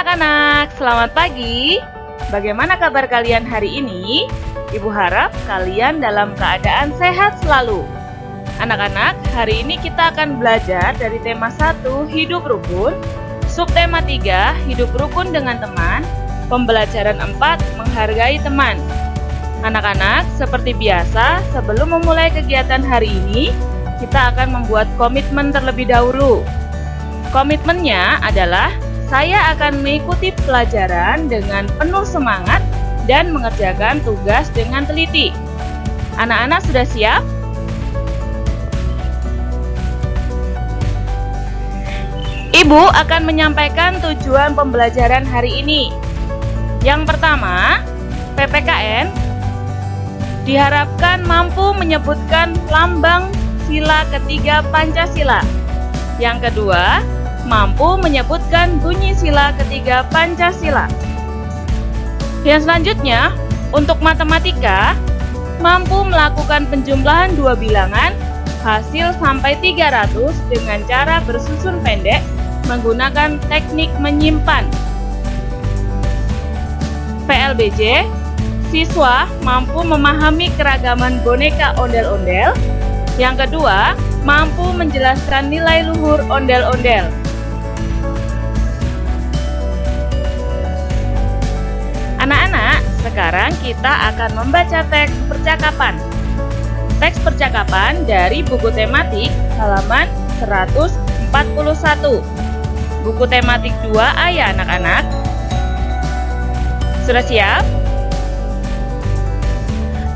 Anak-anak, selamat pagi. Bagaimana kabar kalian hari ini? Ibu harap kalian dalam keadaan sehat selalu. Anak-anak, hari ini kita akan belajar dari tema 1, hidup rukun, subtema 3, hidup rukun dengan teman, pembelajaran 4, menghargai teman. Anak-anak, seperti biasa, sebelum memulai kegiatan hari ini, kita akan membuat komitmen terlebih dahulu. Komitmennya adalah saya akan mengikuti pelajaran dengan penuh semangat dan mengerjakan tugas dengan teliti. Anak-anak sudah siap? Ibu akan menyampaikan tujuan pembelajaran hari ini. Yang pertama, PPKN diharapkan mampu menyebutkan lambang sila ketiga Pancasila. Yang kedua, mampu menyebutkan bunyi sila ketiga Pancasila. Yang selanjutnya, untuk matematika, mampu melakukan penjumlahan dua bilangan hasil sampai 300 dengan cara bersusun pendek menggunakan teknik menyimpan. PLBJ, siswa mampu memahami keragaman boneka ondel-ondel. Yang kedua, mampu menjelaskan nilai luhur ondel-ondel. Anak-anak, sekarang kita akan membaca teks percakapan. Teks percakapan dari buku tematik halaman 141. Buku tematik 2A ya anak-anak. Sudah siap?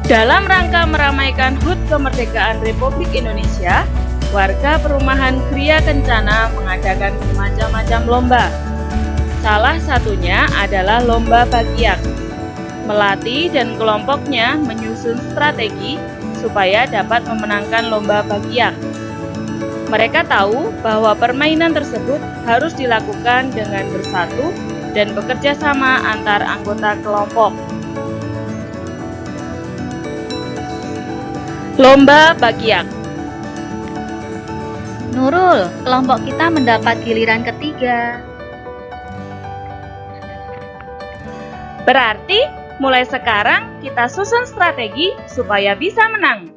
Dalam rangka meramaikan HUT Kemerdekaan Republik Indonesia, warga perumahan Gria Kencana mengadakan bermacam-macam lomba. Salah satunya adalah lomba bakiak. Melati dan kelompoknya menyusun strategi supaya dapat memenangkan lomba bakiak. Mereka tahu bahwa permainan tersebut harus dilakukan dengan bersatu dan bekerja sama antar anggota kelompok. Lomba bakiak. Nurul, kelompok kita mendapat giliran ketiga. Berarti mulai sekarang kita susun strategi supaya bisa menang.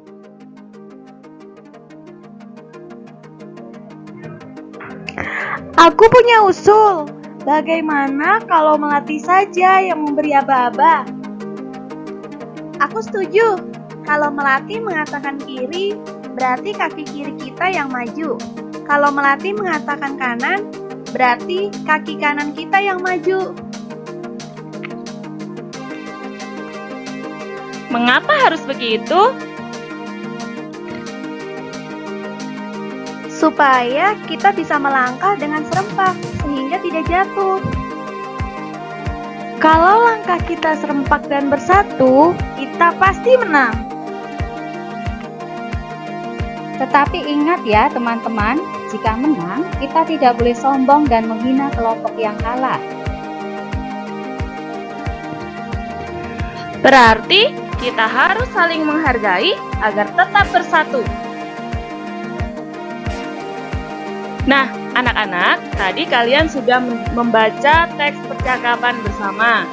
Aku punya usul. Bagaimana kalau Melati saja yang memberi aba-aba? Aku setuju. Kalau Melati mengatakan kiri, berarti kaki kiri kita yang maju. Kalau Melati mengatakan kanan, berarti kaki kanan kita yang maju. Mengapa harus begitu? Supaya kita bisa melangkah dengan serempak sehingga tidak jatuh. Kalau langkah kita serempak dan bersatu, kita pasti menang. Tetapi ingat ya teman-teman, jika menang, kita tidak boleh sombong dan menghina kelompok yang kalah. Berarti kita harus saling menghargai agar tetap bersatu. Nah, anak-anak, tadi kalian sudah membaca teks percakapan bersama.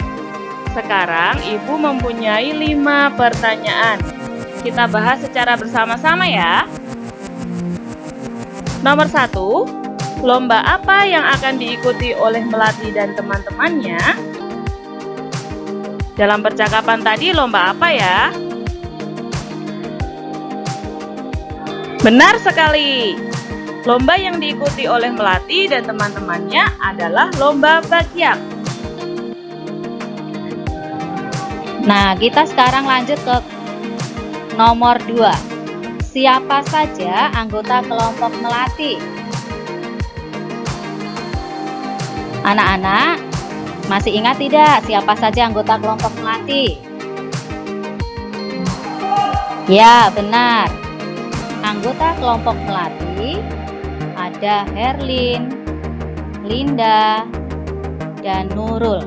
Sekarang Ibu mempunyai 5 pertanyaan. Kita bahas secara bersama-sama ya. Nomor 1, lomba apa yang akan diikuti oleh Melati dan teman-temannya? Dalam percakapan tadi lomba apa ya? Benar sekali. Lomba yang diikuti oleh Melati dan teman-temannya adalah lomba bakiak. Nah, kita sekarang lanjut ke nomor 2. Siapa saja anggota kelompok Melati? Anak-anak, masih ingat tidak siapa saja anggota kelompok Melati? Ya, benar. Anggota kelompok Melati ada Herlin, Linda, dan Nurul.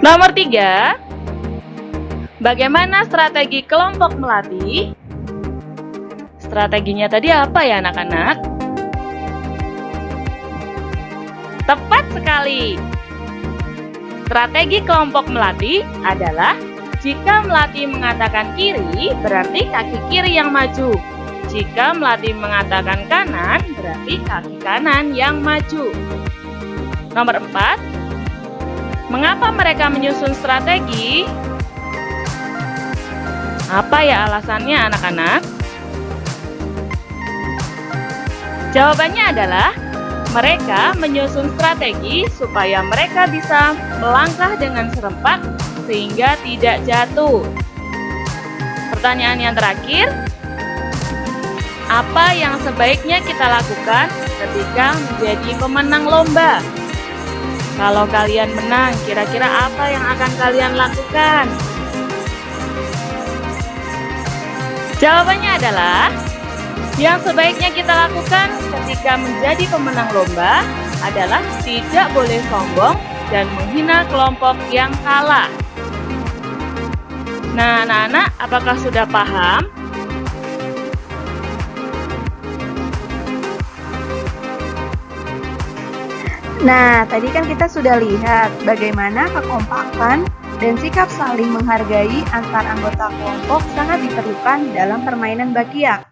Nomor 3, bagaimana strategi kelompok Melati? Strateginya tadi apa ya anak-anak? Tepat sekali. Strategi kelompok melati adalah jika melati mengatakan kiri, berarti kaki kiri yang maju. Jika melati mengatakan kanan, berarti kaki kanan yang maju. Nomor 4. Mengapa mereka menyusun strategi? Apa ya alasannya, anak-anak? Jawabannya adalah mereka menyusun strategi supaya mereka bisa melangkah dengan serempak sehingga tidak jatuh. Pertanyaan yang terakhir, apa yang sebaiknya kita lakukan ketika menjadi pemenang lomba? Kalau kalian menang, kira-kira apa yang akan kalian lakukan? Jawabannya adalah yang sebaiknya kita lakukan ketika menjadi pemenang lomba adalah tidak boleh sombong dan menghina kelompok yang kalah. Nah, anak-anak, apakah sudah paham? Nah, tadi kan kita sudah lihat bagaimana kekompakan dan sikap saling menghargai antar anggota kelompok sangat diperlukan dalam permainan bakyak.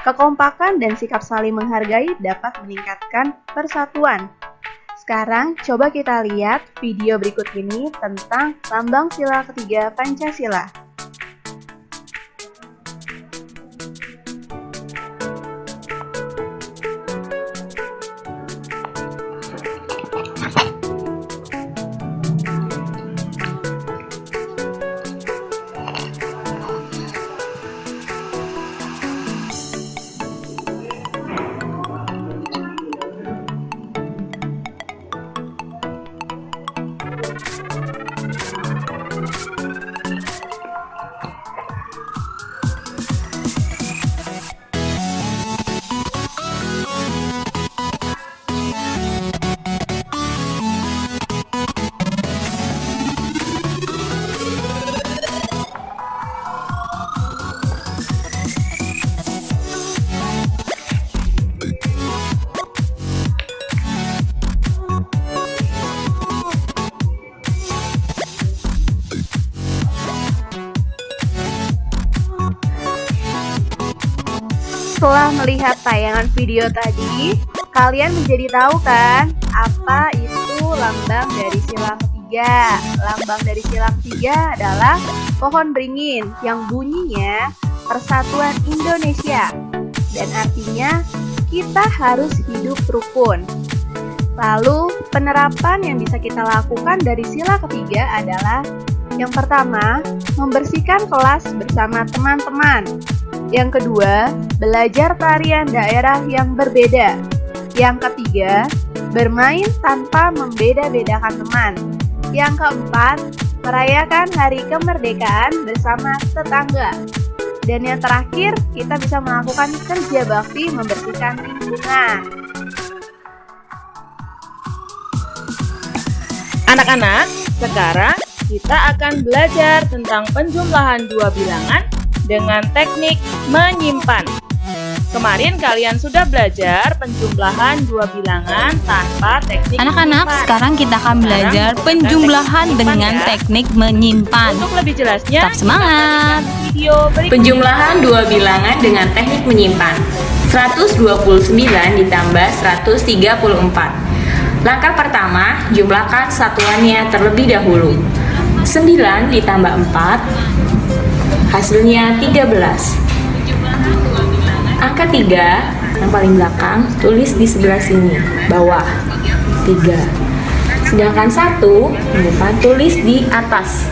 Kekompakan dan sikap saling menghargai dapat meningkatkan persatuan. Sekarang coba kita lihat video berikut ini tentang lambang sila ketiga Pancasila. Setelah melihat tayangan video tadi, kalian menjadi tahu kan apa itu lambang dari sila ketiga? Lambang dari sila ketiga adalah pohon beringin yang bunyinya Persatuan Indonesia dan artinya kita harus hidup rukun. Lalu penerapan yang bisa kita lakukan dari sila ketiga adalah yang pertama, membersihkan kelas bersama teman-teman. Yang kedua, belajar tarian daerah yang berbeda. Yang ketiga, bermain tanpa membeda-bedakan teman. Yang keempat, merayakan hari kemerdekaan bersama tetangga. Dan yang terakhir, kita bisa melakukan kerja bakti membersihkan lingkungan. Anak-anak, sekarang kita akan belajar tentang penjumlahan dua bilangan dengan teknik menyimpan. Kemarin kalian sudah belajar penjumlahan dua bilangan tanpa teknik Anak-anak, menyimpan. sekarang kita akan belajar penjumlahan dengan teknik menyimpan. Untuk lebih jelasnya, Tetap semangat. kita video berikut. Penjumlahan dua bilangan dengan teknik menyimpan. 129 ditambah 134. Langkah pertama, jumlahkan satuannya terlebih dahulu. 9 ditambah 4, hasilnya 13. Angka 3 yang paling belakang tulis di sebelah sini, bawah 3. Sedangkan 1 yang depan tulis di atas.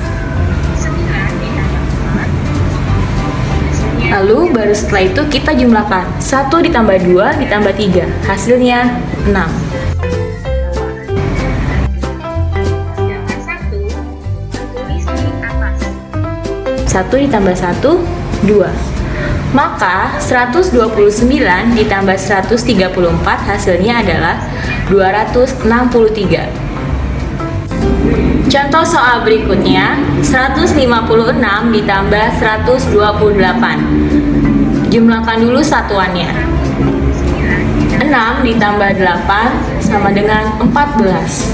Lalu baru setelah itu kita jumlahkan 1 ditambah 2 ditambah 3, hasilnya 6. 1 ditambah 1, 2. Maka 129 ditambah 134 hasilnya adalah 263. Contoh soal berikutnya, 156 ditambah 128. Jumlahkan dulu satuannya. 6 6 ditambah 8 sama dengan 14.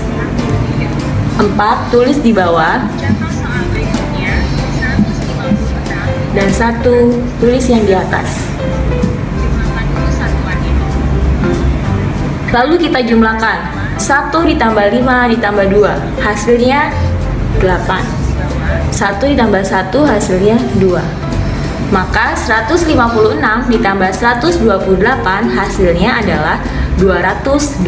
4 tulis di bawah. Dan 1 tulis yang di atas. Lalu kita jumlahkan. 1 ditambah 5 ditambah 2, hasilnya 8. 1 ditambah 1 hasilnya 2. Maka 156 ditambah 128 hasilnya adalah 284.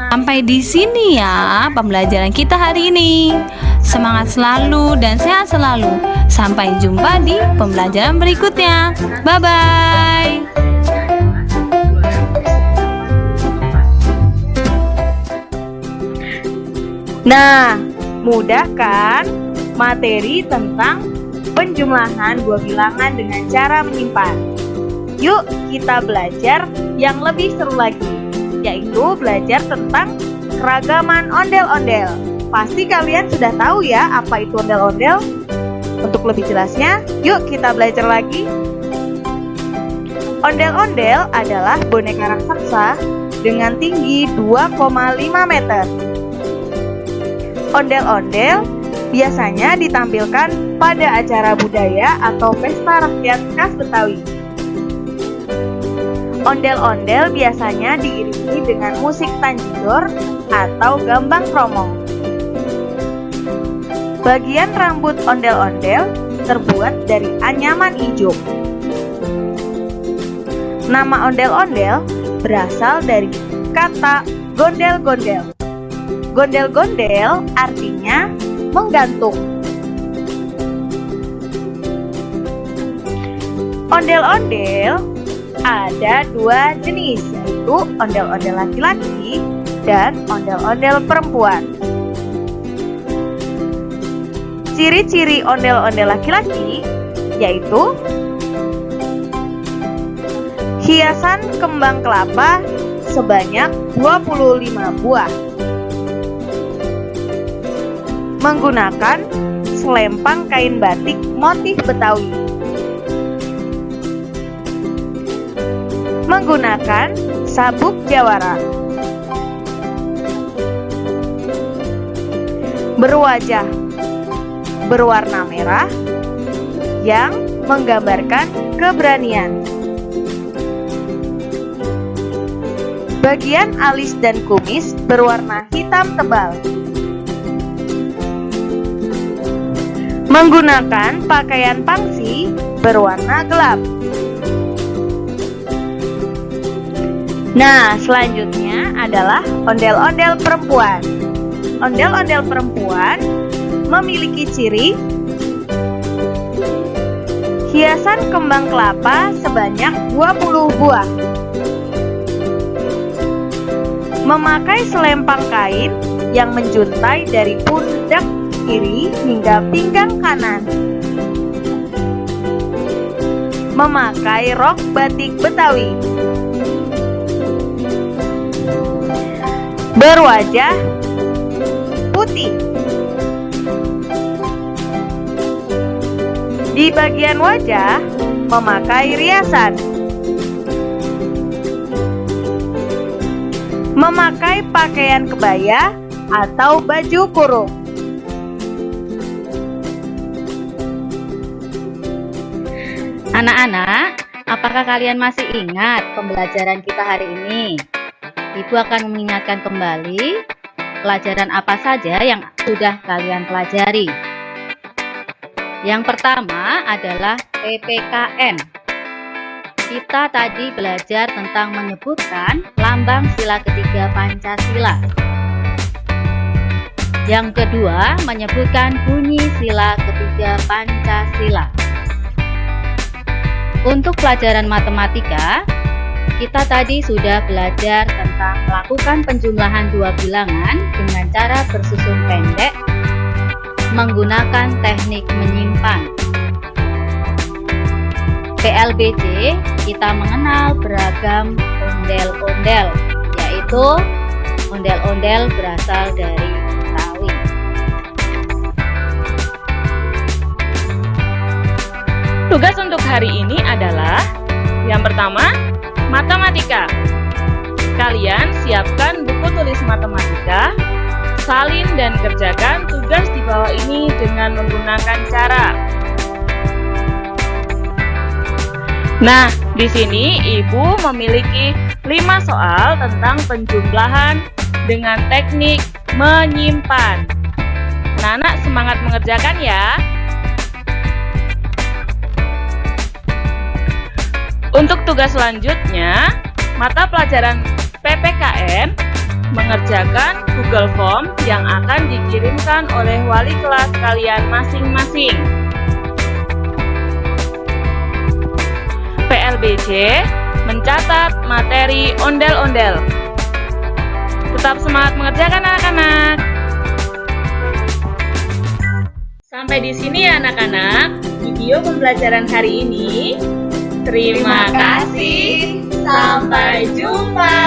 Sampai di sini ya pembelajaran kita hari ini. Semangat selalu dan sehat selalu. Sampai jumpa di pembelajaran berikutnya. Bye-bye. Nah, mudah kan? Materi tentang penjumlahan dua bilangan dengan cara menyimpan. Yuk kita belajar yang lebih seru lagi, yaitu belajar tentang keragaman ondel-ondel. Pasti kalian sudah tahu ya apa itu ondel-ondel? Untuk lebih jelasnya, yuk kita belajar lagi. Ondel-ondel adalah boneka raksasa dengan tinggi 2,5 meter. Ondel-ondel biasanya ditampilkan pada acara budaya atau pesta rakyat khas Betawi. Ondel-ondel biasanya diiringi dengan musik tanjidor atau gambang kromong. Bagian rambut ondel-ondel terbuat dari anyaman ijuk. Nama ondel-ondel berasal dari kata gondel-gondel. Gondel-gondel artinya menggantung. Ondel-ondel ada dua jenis, yaitu ondel-ondel laki-laki dan ondel-ondel perempuan. Ciri-ciri ondel-ondel laki-laki yaitu hiasan kembang kelapa sebanyak 25 buah. Menggunakan selempang kain batik motif Betawi. Menggunakan sabuk jawara. Berwajah berwarna merah yang menggambarkan keberanian. Bagian alis dan kumis berwarna hitam tebal. Menggunakan pakaian pangsi berwarna gelap. Nah, selanjutnya adalah ondel-ondel perempuan. Ondel-ondel perempuan memiliki ciri hiasan kembang kelapa sebanyak 20 buah. Memakai selempang kain yang menjuntai dari pundak kiri hingga pinggang kanan. Memakai rok batik Betawi. Berwajah putih. Di bagian wajah memakai riasan. Memakai pakaian kebaya atau baju kurung. Anak-anak, apakah kalian masih ingat pembelajaran kita hari ini? Ibu akan mengingatkan kembali pelajaran apa saja yang sudah kalian pelajari. Yang pertama adalah PPKN. Kita tadi belajar tentang menyebutkan lambang sila ketiga Pancasila. Yang kedua, menyebutkan bunyi sila ketiga Pancasila. Untuk pelajaran matematika, kita tadi sudah belajar tentang melakukan penjumlahan dua bilangan dengan cara bersusun pendek menggunakan teknik menyimpan. PLBJ, kita mengenal beragam ondel-ondel, yaitu ondel-ondel berasal dari Betawi. Tugas untuk hari ini adalah Yang pertama, matematika. Kalian siapkan buku tulis matematika, salin dan kerjakan tugas di bawah ini dengan menggunakan cara. Nah, di sini Ibu memiliki 5 soal tentang penjumlahan dengan teknik menyimpan. Anak-anak semangat mengerjakan ya. Untuk tugas selanjutnya, mata pelajaran PPKN mengerjakan Google Form yang akan dikirimkan oleh wali kelas kalian masing-masing. PLBJ mencatat materi ondel-ondel. Tetap semangat mengerjakan anak-anak. Sampai di sini ya anak-anak, video pembelajaran hari ini. Terima kasih. Sampai jumpa.